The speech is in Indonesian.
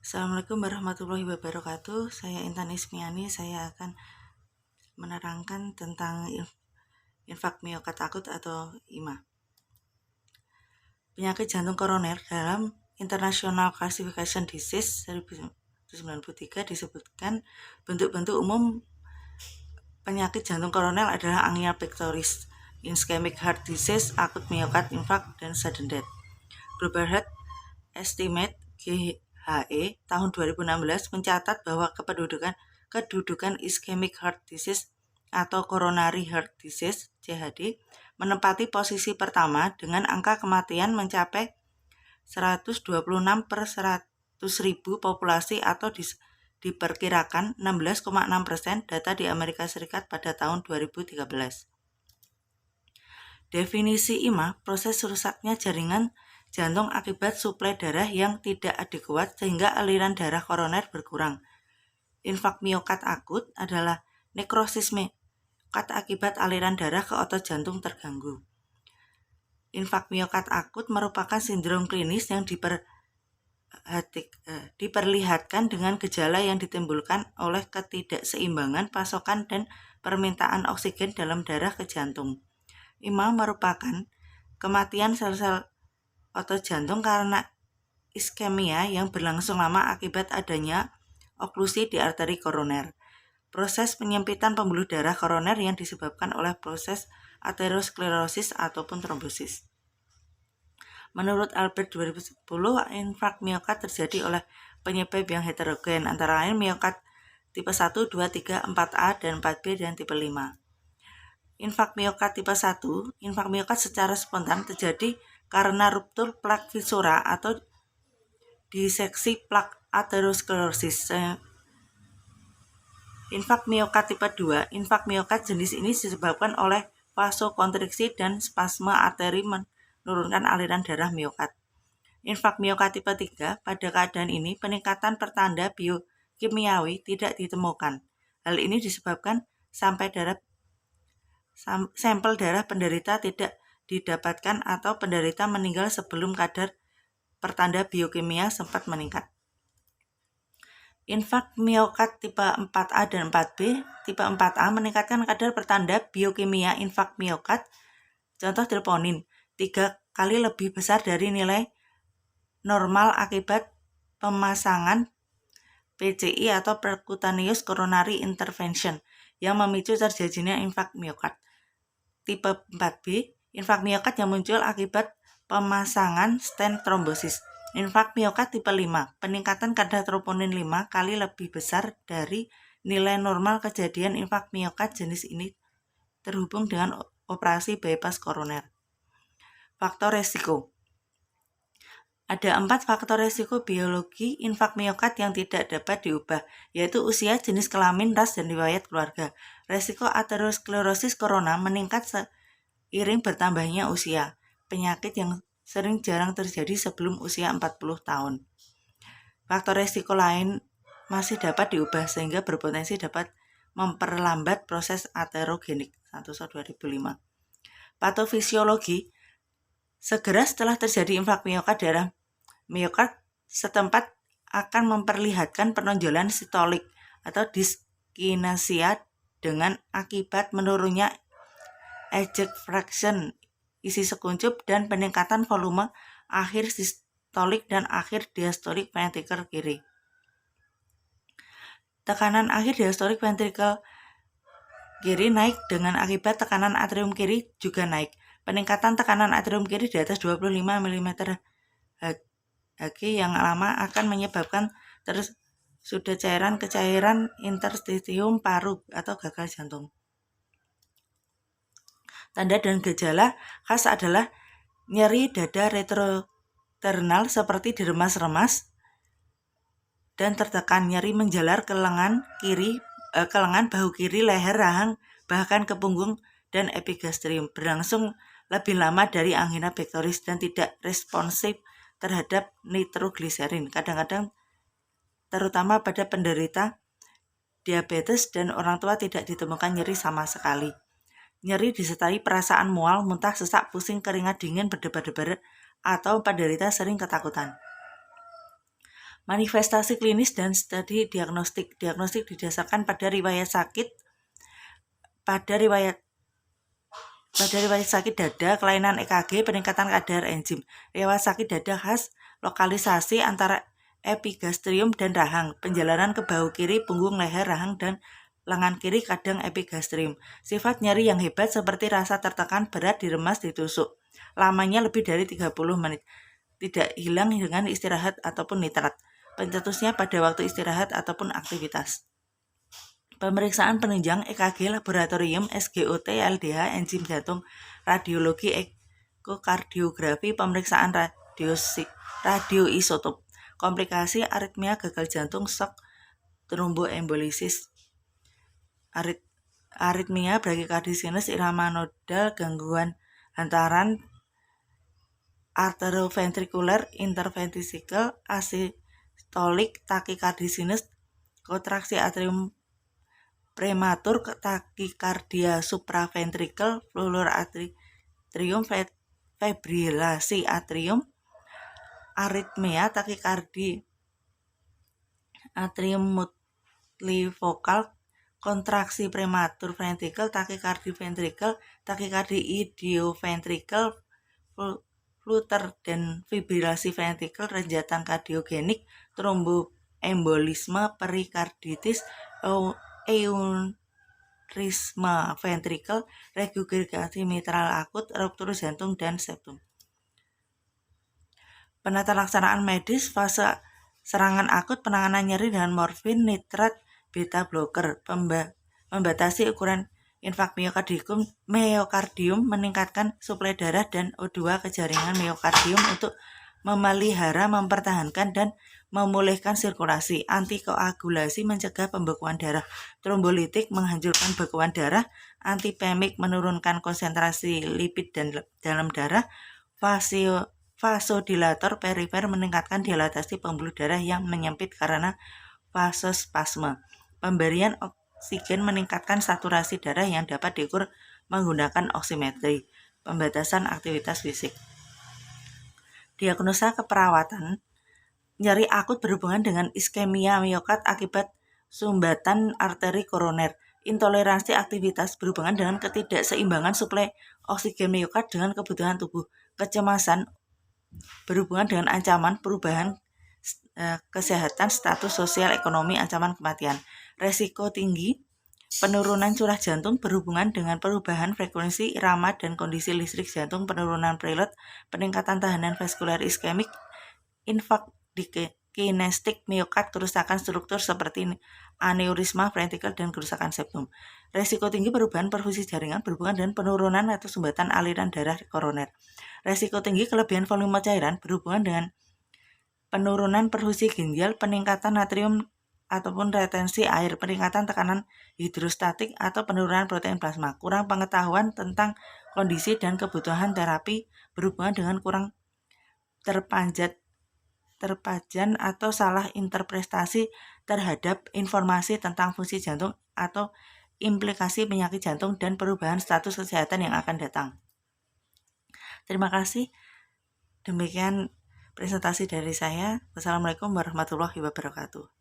Assalamualaikum warahmatullahi wabarakatuh. Saya Intan Ismiani. Saya akan menerangkan tentang infak miokard akut atau IMA. Penyakit jantung koroner dalam International Classification Disease 1993 disebutkan bentuk-bentuk umum penyakit jantung koroner adalah angina pectoris, ischemic heart disease, akut miokard infarct, dan sudden death. Global Health Estimate GHE tahun 2016 mencatat bahwa kedudukan ischemic heart disease atau coronary heart disease CHD menempati posisi pertama dengan angka kematian mencapai 126 per 100.000 populasi atau diperkirakan 16,6% data di Amerika Serikat pada tahun 2013. Definisi IMA, proses rusaknya jaringan jantung akibat suplai darah yang tidak adekuat sehingga aliran darah koroner berkurang. Infak miokard akut adalah nekrosis miokard akibat aliran darah ke otot jantung terganggu. Infak miokard akut merupakan sindrom klinis yang diperlihatkan dengan gejala yang ditimbulkan oleh ketidakseimbangan pasokan dan permintaan oksigen dalam darah ke jantung. IMA merupakan kematian sel-sel otot jantung karena iskemia yang berlangsung lama akibat adanya oklusi di arteri koroner. Proses penyempitan pembuluh darah koroner yang disebabkan oleh proses aterosklerosis ataupun trombosis. Menurut Albert 2010, infak miokard terjadi oleh penyebab yang heterogen, antara lain miokard tipe 1, 2, 3, 4A, dan 4B, dan tipe 5. Infak miokard tipe 1, infak miokard secara spontan terjadi karena ruptur plak viscera atau diseksi plak aterosklerosis. Infak miokard tipe 2, infak miokard jenis ini disebabkan oleh vasokonstriksi dan spasme arteri menurunkan aliran darah miokard. Infak miokard tipe 3, pada keadaan ini peningkatan pertanda biokimiawi tidak ditemukan. Hal ini disebabkan sampel darah penderita tidak didapatkan atau penderita meninggal sebelum kadar pertanda biokimia sempat meningkat. Infak miokard tipe 4A dan 4B. Tipe 4A meningkatkan kadar pertanda biokimia infak miokard, contoh troponin, 3 kali lebih besar dari nilai normal akibat pemasangan PCI atau percutaneous coronary intervention yang memicu terjadinya infak miokard. Tipe 4B, infak miokard yang muncul akibat pemasangan stent trombosis. Infak miokard tipe 5, peningkatan kadar troponin 5 kali lebih besar dari nilai normal. Kejadian infak miokard jenis ini terhubung dengan operasi bypass koroner. Faktor resiko. Ada 4 faktor resiko biologi infak miokard yang tidak dapat diubah, yaitu usia, jenis kelamin, ras, dan riwayat keluarga. Resiko aterosklerosis korona meningkat seiring bertambahnya usia, penyakit yang jarang terjadi sebelum usia 40 tahun. Faktor resiko lain masih dapat diubah sehingga berpotensi dapat memperlambat proses aterogenik. 2005. Patofisiologi. Segera setelah terjadi infak miokard, darah miokard setempat akan memperlihatkan penonjolan sitolik atau dyskinesia dengan akibat menurunnya ejection fraction isi sekuncup dan peningkatan volume akhir sistolik dan akhir diastolik ventrikel kiri. Tekanan akhir diastolik ventrikel kiri naik dengan akibat tekanan atrium kiri juga naik. Peningkatan tekanan atrium kiri di atas 25 mm Hg yang lama akan menyebabkan sudah cairan interstitium paru atau gagal jantung. Tanda dan gejala khas adalah nyeri dada retrosternal seperti diremas-remas dan tertekan, nyeri menjalar ke lengan bahu kiri, leher, rahang, bahkan ke punggung dan epigastrium, berlangsung lebih lama dari angina pectoris dan tidak responsif terhadap nitrogliserin. Kadang-kadang terutama pada penderita diabetes dan orang tua tidak ditemukan nyeri sama sekali. Nyeri disertai perasaan mual, muntah, sesak, pusing, keringat dingin, berdebar-debar, atau penderita sering ketakutan. Manifestasi klinis dan studi diagnostik. Diagnostik didasarkan pada riwayat sakit sakit dada, kelainan EKG, peningkatan kadar enzim. Riwayat sakit dada khas lokalisasi antara epigastrium dan rahang. Penjalanan ke bahu kiri, punggung, leher, rahang, dan lengan kiri kadang epigastrium. Sifat nyeri yang hebat seperti rasa tertekan, berat, diremas, ditusuk. Lamanya lebih dari 30 menit. Tidak hilang dengan istirahat ataupun nitrat. Pencetusnya pada waktu istirahat ataupun aktivitas. Pemeriksaan penunjang EKG laboratorium, SGOT, LDH, enzim jantung, radiologi, ekokardiografi, pemeriksaan radioisotop, komplikasi aritmia, gagal jantung, shock, tromboembolisis, aritmia, bradykardia, irama nodal, gangguan hantaran arterioventrikuler, interventricular, asistolik, takikardia, kontraksi atrium prematur, takikardia supraventrikel, flutter atrium, fibrilasi atrium, aritmia, takikardi atrium multifokal, kontraksi prematur ventrikel, takikardi ventrikel, takikardi idioventrikel, flutter dan fibrilasi ventrikel, renjatan kardiogenik, tromboembolisme, perikarditis, eurisma ventrikel, regurgitasi mitral akut, ruptur jantung, dan septum. Penata laksanaan medis fase serangan akut, penanganan nyeri dengan morfin, nitrat, beta blocker, membatasi ukuran infak miokardium, meningkatkan suplai darah dan O2 ke jaringan miokardium untuk memelihara, mempertahankan, dan memulihkan sirkulasi. Antikoagulasi, mencegah pembekuan darah. Trombolitik, menghancurkan bekuan darah. Antipemik, menurunkan konsentrasi lipid dalam darah. Vasodilator perifer, meningkatkan dilatasi pembuluh darah yang menyempit karena vasospasme. Pemberian oksigen, meningkatkan saturasi darah yang dapat diukur menggunakan oximetri. Pembatasan aktivitas fisik. Diagnosa keperawatan, nyeri akut berhubungan dengan iskemia miokard akibat sumbatan arteri koroner. Intoleransi aktivitas berhubungan dengan ketidakseimbangan suplai oksigen miokard dengan kebutuhan tubuh. Kecemasan berhubungan dengan ancaman perubahan kesehatan, status sosial, ekonomi, ancaman kematian. Resiko tinggi, penurunan curah jantung berhubungan dengan perubahan frekuensi irama dan kondisi listrik jantung, penurunan preload, peningkatan tahanan vaskular iskemik, infak kinestik miokard, kerusakan struktur seperti aneurisma ventrikel, dan kerusakan septum. Resiko tinggi perubahan perfusi jaringan berhubungan dengan penurunan atau sumbatan aliran darah koroner. Resiko tinggi kelebihan volume cairan berhubungan dengan penurunan perfusi ginjal, peningkatan natrium ataupun retensi air, peningkatan tekanan hidrostatik atau penurunan protein plasma. Kurang pengetahuan tentang kondisi dan kebutuhan terapi berhubungan dengan kurang terpajan atau salah interpretasi terhadap informasi tentang fungsi jantung atau implikasi penyakit jantung dan perubahan status kesehatan yang akan datang. Terima kasih. Demikian presentasi dari saya. Wassalamualaikum warahmatullahi wabarakatuh.